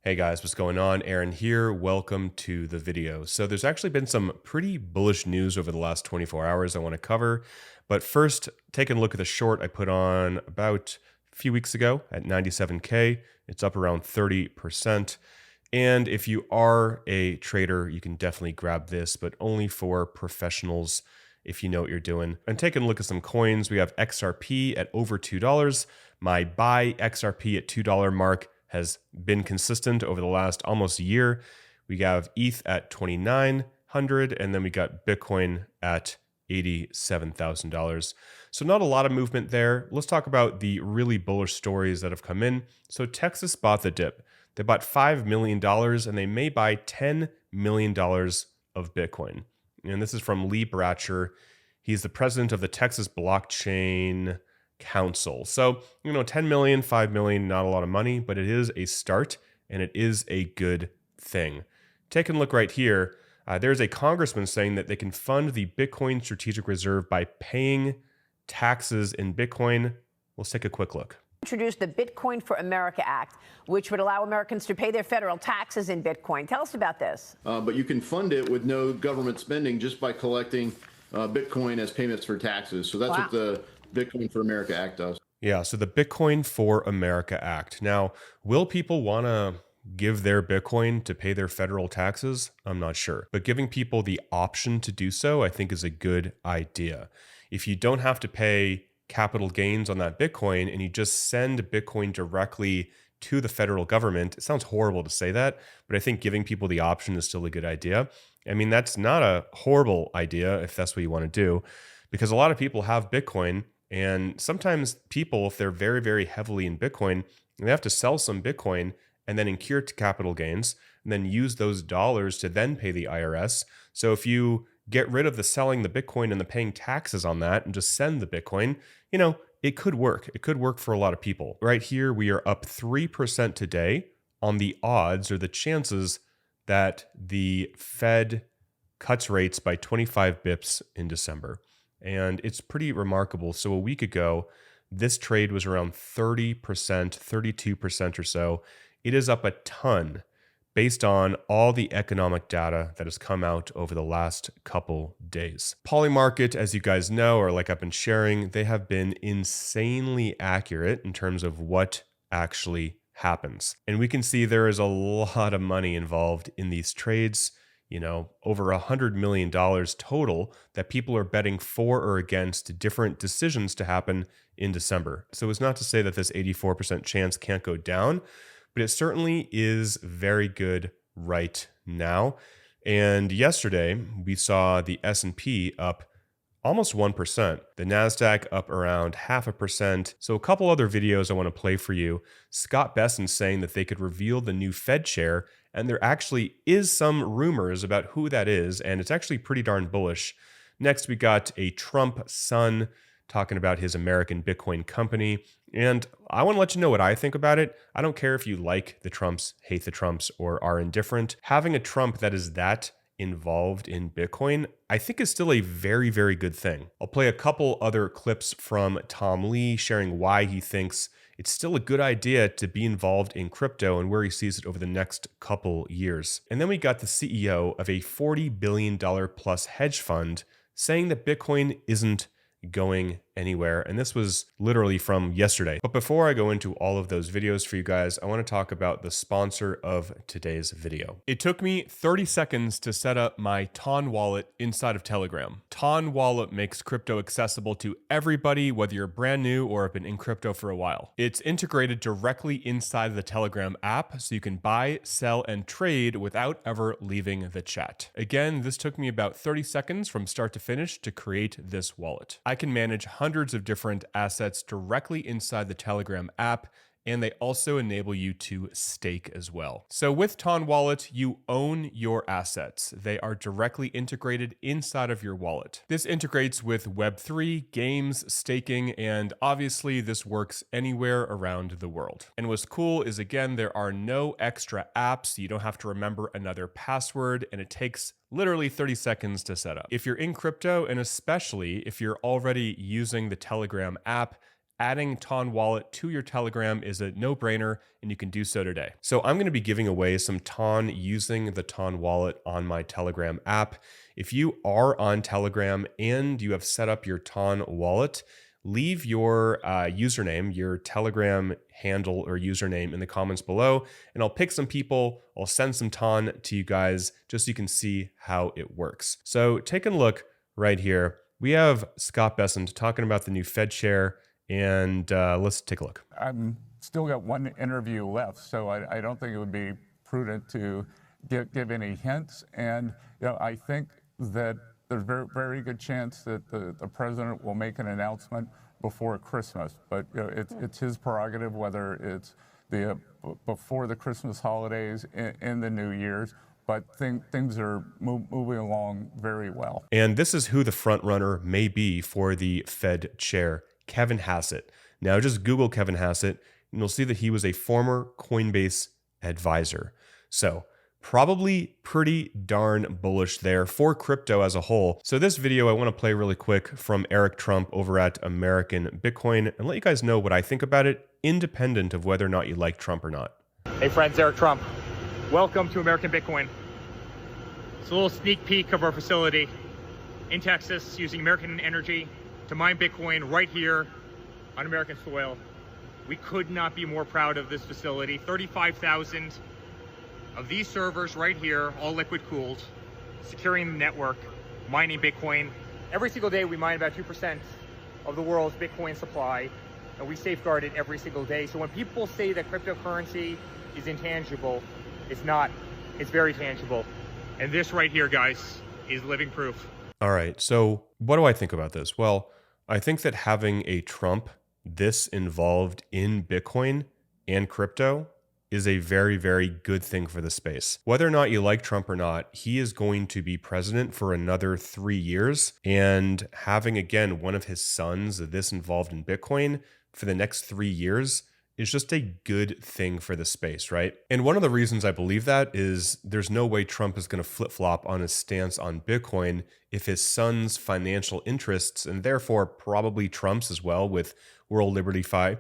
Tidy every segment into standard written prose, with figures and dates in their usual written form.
Hey guys, what's going on? Aaron here. Welcome to the video. So there's actually been some pretty bullish news over the last 24 hours I want to cover. But first, taking a look at the short I put on about a few weeks ago at 97K. It's up around 30%. And if you are a trader, you can definitely grab this, but only for professionals if you know what you're doing. And taking a look at some coins, we have XRP at over $2. My buy XRP at $2 mark has been consistent over the last almost year. We have ETH at 2,900, and then we got Bitcoin at $87,000. So not a lot of movement there. Let's talk about the really bullish stories that have come in. So Texas bought the dip. They bought $5 million and they may buy $10 million of Bitcoin. And this is from Lee Bratcher. He's the president of the Texas Blockchain Council. So, 10 million, 5 million, not a lot of money, but it is a start and it is a good thing. Taking a look right here, there's a congressman saying that they can fund the Bitcoin Strategic Reserve by paying taxes in Bitcoin. Let's take a quick look. Introduced the Bitcoin for America Act, which would allow Americans to pay their federal taxes in Bitcoin. Tell us about this. But you can fund it with no government spending just by collecting Bitcoin as payments for taxes. So that's what the Bitcoin for America Act does. Yeah, so the Bitcoin for America Act. Now, will people want to give their Bitcoin to pay their federal taxes? I'm not sure. But giving people the option to do so, I think is a good idea. If you don't have to pay capital gains on that Bitcoin and you just send Bitcoin directly to the federal government, it sounds horrible to say that, but I think giving people the option is still a good idea. I mean, that's not a horrible idea if that's what you want to do, because a lot of people have Bitcoin. And sometimes people, if they're very, very heavily in Bitcoin, they have to sell some Bitcoin and then incur capital gains and then use those dollars to then pay the IRS. So if you get rid of the selling the Bitcoin and the paying taxes on that and just send the Bitcoin, it could work. It could work for a lot of people. Right here, we are up 3% today on the odds or the chances that the Fed cuts rates by 25 bips in December. And it's pretty remarkable. So a week ago, this trade was around 30%, 32% or so. It is up a ton based on all the economic data that has come out over the last couple days. Polymarket, as you guys know, or like I've been sharing, they have been insanely accurate in terms of what actually happens. And we can see there is a lot of money involved in these trades. Over $100 million total that people are betting for or against different decisions to happen in December. So it's not to say that this 84% chance can't go down, but it certainly is very good right now. And yesterday we saw the S&P up almost 1%. The NASDAQ up around 0.5%. So a couple other videos I want to play for you. Scott Bessent saying that they could reveal the new Fed chair, and there actually is some rumors about who that is, and it's actually pretty darn bullish. Next, we got a Trump son talking about his American Bitcoin company. And I want to let you know what I think about it. I don't care if you like the Trumps, hate the Trumps, or are indifferent. Having a Trump that is that involved in Bitcoin, I think is still a very, very good thing. I'll play a couple other clips from Tom Lee sharing why he thinks it's still a good idea to be involved in crypto and where he sees it over the next couple years. And then we got the CEO of a $40 billion plus hedge fund saying that Bitcoin isn't going anywhere. And this was literally from yesterday. But before I go into all of those videos for you guys, I want to talk about the sponsor of today's video. It took me 30 seconds to set up my Ton wallet inside of Telegram. Ton wallet makes crypto accessible to everybody, whether you're brand new or have been in crypto for a while. It's integrated directly inside the Telegram app, so you can buy, sell, and trade without ever leaving the chat. Again, this took me about 30 seconds from start to finish to create this wallet. I can manage hundreds of different assets directly inside the Telegram app, and they also enable you to stake as well. So with Ton Wallet, you own your assets. They are directly integrated inside of your wallet. This integrates with Web3, games, staking, and obviously this works anywhere around the world. And what's cool is, again, there are no extra apps. You don't have to remember another password, and it takes literally 30 seconds to set up. If you're in crypto, and especially if you're already using the Telegram app, adding Ton Wallet to your Telegram is a no-brainer, and you can do so today. So I'm going to be giving away some Ton using the Ton Wallet on my Telegram app. If you are on Telegram and you have set up your Ton Wallet, leave your username, your Telegram handle or username in the comments below, and I'll pick some people, I'll send some Ton to you guys just so you can see how it works. So taking a look right here, we have Scott Bessent talking about the new Fed chair, and let's take a look. I'm still got one interview left, so I don't think it would be prudent to give any hints. And I think that there's a very good chance that the president will make an announcement before Christmas. But it's his prerogative whether it's before the Christmas holidays in the New Year's. But things are moving along very well. And this is who the front runner may be for the Fed chair, Kevin Hassett. Now just Google Kevin Hassett and you'll see that he was a former Coinbase advisor. So probably pretty darn bullish there for crypto as a whole. So this video I want to play really quick from Eric Trump over at American Bitcoin and let you guys know what I think about it, independent of whether or not you like Trump or not. Hey friends, Eric Trump. Welcome to American Bitcoin. It's a little sneak peek of our facility in Texas using American energy to mine Bitcoin right here on American soil. We could not be more proud of this facility. 35,000 of these servers right here, all liquid cooled, securing the network, mining Bitcoin. Every single day we mine about 2% of the world's Bitcoin supply, and we safeguard it every single day. So when people say that cryptocurrency is intangible, it's not. It's very tangible. And this right here, guys, is living proof. All right, so what do I think about this? Well, I think that having a Trump this involved in Bitcoin and crypto is a very, very good thing for the space. Whether or not you like Trump or not, he is going to be president for another 3 years. And having, again, one of his sons this involved in Bitcoin for the next 3 years is just a good thing for the space, right? And one of the reasons I believe that is there's no way Trump is going to flip-flop on his stance on Bitcoin if his son's financial interests, and therefore probably Trump's as well with World Liberty Fi,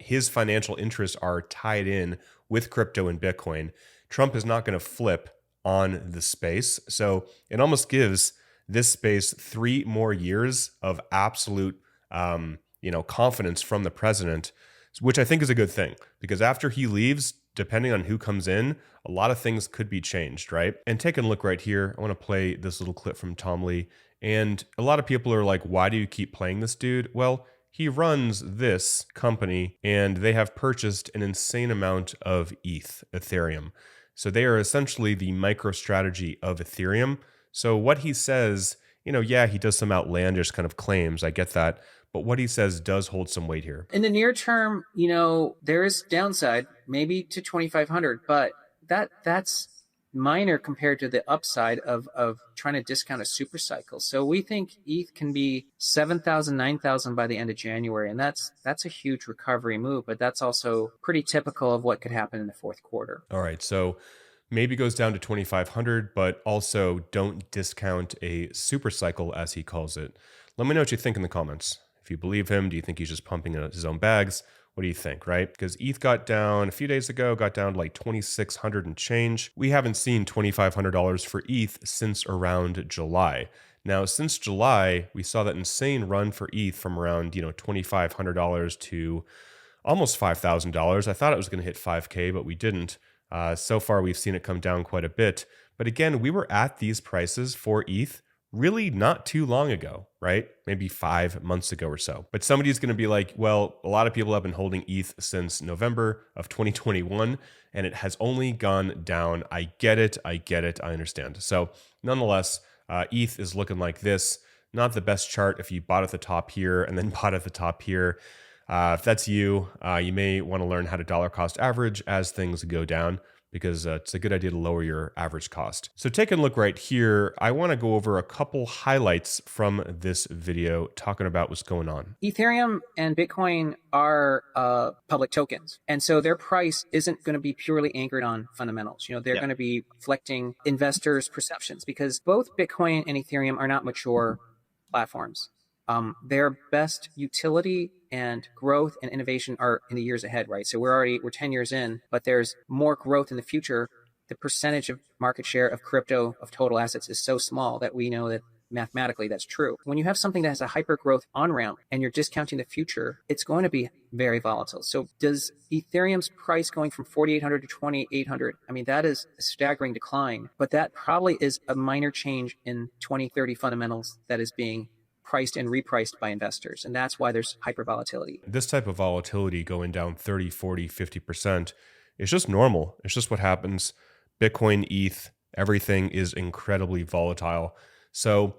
his financial interests are tied in with crypto and Bitcoin. Trump is not going to flip on the space. So it almost gives this space 3 more years of absolute, confidence from the president, which I think is a good thing, because after he leaves, depending on who comes in, a lot of things could be changed, right? And taking a look right here, I want to play this little clip from Tom Lee. And a lot of people are like, why do you keep playing this dude? Well, he runs this company and they have purchased an insane amount of Ethereum. So they are essentially the MicroStrategy of Ethereum. So what he says, yeah, he does some outlandish kind of claims. I get that. But what he says does hold some weight here. In the near term, there is downside, maybe to 2,500, but that's minor compared to the upside of trying to discount a super cycle. So we think ETH can be 7,000, 9,000 by the end of January, and that's a huge recovery move, but that's also pretty typical of what could happen in the fourth quarter. All right, so maybe goes down to 2,500, but also don't discount a super cycle, as he calls it. Let me know what you think in the comments. If you believe him, do you think he's just pumping out his own bags? What do you think, right? Because ETH got down a few days ago, got down to like 2,600 and change. We haven't seen $2,500 for ETH since around July. Now, since July, we saw that insane run for ETH from around, $2,500 to almost $5,000. I thought it was going to hit 5K, but we didn't. So far, we've seen it come down quite a bit. But again, we were at these prices for ETH really not too long ago, right? Maybe 5 months ago or so. But somebody's going to be like, well, a lot of people have been holding ETH since November of 2021, and it has only gone down. I get it. I understand. So nonetheless, ETH is looking like this. Not the best chart if you bought at the top here and then bought at the top here. If that's you, you may want to learn how to dollar cost average as things go down, because it's a good idea to lower your average cost. So taking a look right here, I want to go over a couple highlights from this video talking about what's going on. Ethereum and Bitcoin are public tokens. And so their price isn't going to be purely anchored on fundamentals. They're going to be reflecting investors' perceptions, because both Bitcoin and Ethereum are not mature platforms. their best utility and growth and innovation are in the years ahead, right? So we're 10 years in, but there's more growth in the future. The percentage of market share of crypto of total assets is so small that we know that mathematically that's true. When you have something that has a hyper growth on ramp and you're discounting the future, it's going to be very volatile. So does Ethereum's price going from 4,800 to 2,800, I mean, that is a staggering decline, but that probably is a minor change in 2030 fundamentals that is being priced and repriced by investors. And that's why there's hyper volatility. This type of volatility going down 30, 40, 50%, it's just normal. It's just what happens. Bitcoin, ETH, everything is incredibly volatile. So,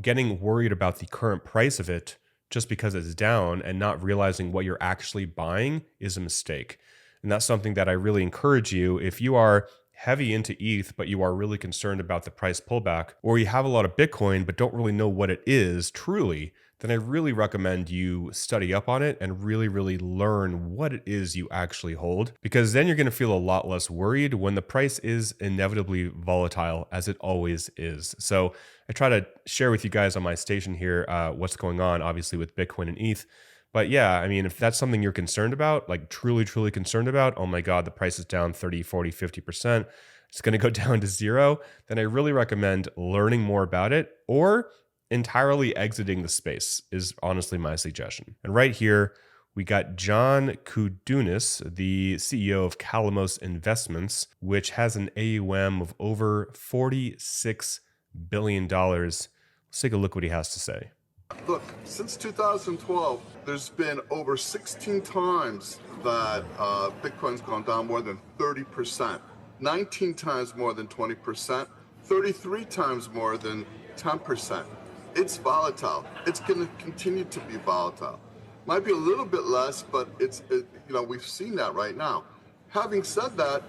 getting worried about the current price of it just because it's down and not realizing what you're actually buying is a mistake. And that's something that I really encourage you. If you are heavy into ETH, but you are really concerned about the price pullback, or you have a lot of Bitcoin, but don't really know what it is truly, then I really recommend you study up on it and really, really learn what it is you actually hold, because then you're going to feel a lot less worried when the price is inevitably volatile, as it always is. So I try to share with you guys on my station here what's going on, obviously, with Bitcoin and ETH. But yeah, I mean, if that's something you're concerned about, like truly, truly concerned about, oh my God, the price is down 30, 40, 50%, it's going to go down to zero, then I really recommend learning more about it, or entirely exiting the space is honestly my suggestion. And right here, we got John Kudunis, the CEO of Calamos Investments, which has an AUM of over $46 billion. Let's take a look what he has to say. Look, since 2012, there's been over 16 times that Bitcoin's gone down more than 30%, 19 times more than 20%, 33 times more than 10%. It's volatile. It's going to continue to be volatile. Might be a little bit less, but we've seen that right now. Having said that,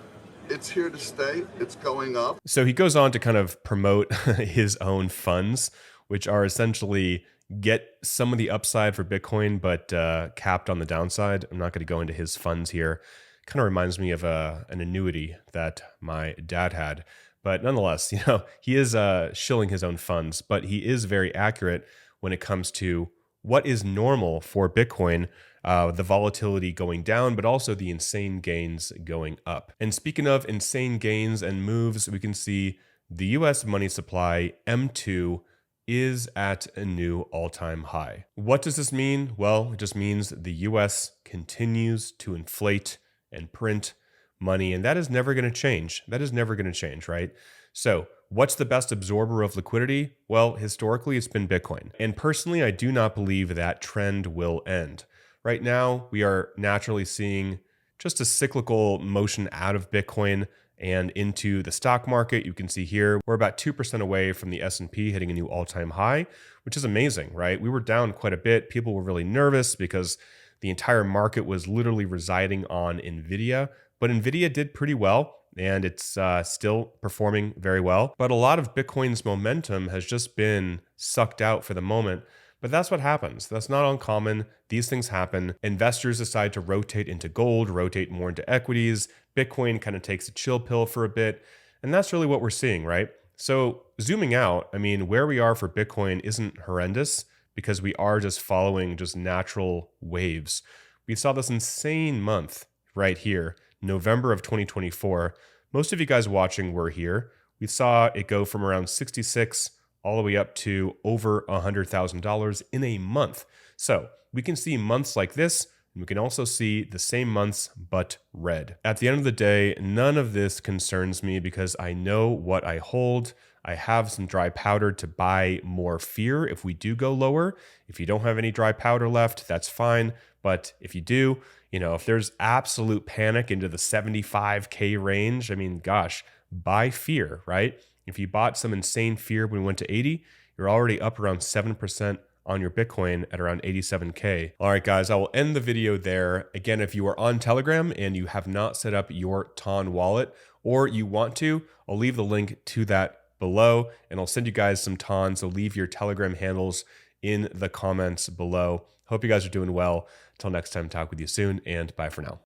it's here to stay. It's going up. So he goes on to kind of promote his own funds, which are essentially get some of the upside for Bitcoin, but capped on the downside. I'm not going to go into his funds here. Kind of reminds me of an annuity that my dad had. But nonetheless, he is shilling his own funds, but he is very accurate when it comes to what is normal for Bitcoin, the volatility going down, but also the insane gains going up. And speaking of insane gains and moves, we can see the US money supply, M2, is at a new all-time high. What does this mean? Well, it just means the US continues to inflate and print money, and that is never going to change. That is never going to change, right? So what's the best absorber of liquidity? Well, historically, it's been Bitcoin. And personally, I do not believe that trend will end. Right now, we are naturally seeing just a cyclical motion out of Bitcoin and into the stock market. You can see here, we're about 2% away from the S&P hitting a new all-time high, which is amazing, right? We were down quite a bit. People were really nervous because the entire market was literally residing on NVIDIA. But NVIDIA did pretty well, and it's still performing very well. But a lot of Bitcoin's momentum has just been sucked out for the moment. But that's what happens. That's not uncommon. These things happen. Investors decide to rotate into gold, rotate more into equities. Bitcoin kind of takes a chill pill for a bit. And that's really what we're seeing, right? So zooming out, I mean, where we are for Bitcoin isn't horrendous because we are just following just natural waves. We saw this insane month right here, November of 2024. Most of you guys watching were here. We saw it go from around 66 all the way up to over $100,000 in a month. So we can see months like this, and we can also see the same months, but red. At the end of the day, none of this concerns me because I know what I hold. I have some dry powder to buy more fear if we do go lower. If you don't have any dry powder left, that's fine. But if you do, if there's absolute panic into the 75K range, I mean, gosh, buy fear, right? If you bought some insane fear when we went to 80, you're already up around 7% on your Bitcoin at around 87K. All right, guys, I will end the video there. Again, if you are on Telegram and you have not set up your TON wallet, or you want to, I'll leave the link to that below, and I'll send you guys some TON, so leave your Telegram handles in the comments below. Hope you guys are doing well. Until next time, talk with you soon, and bye for now.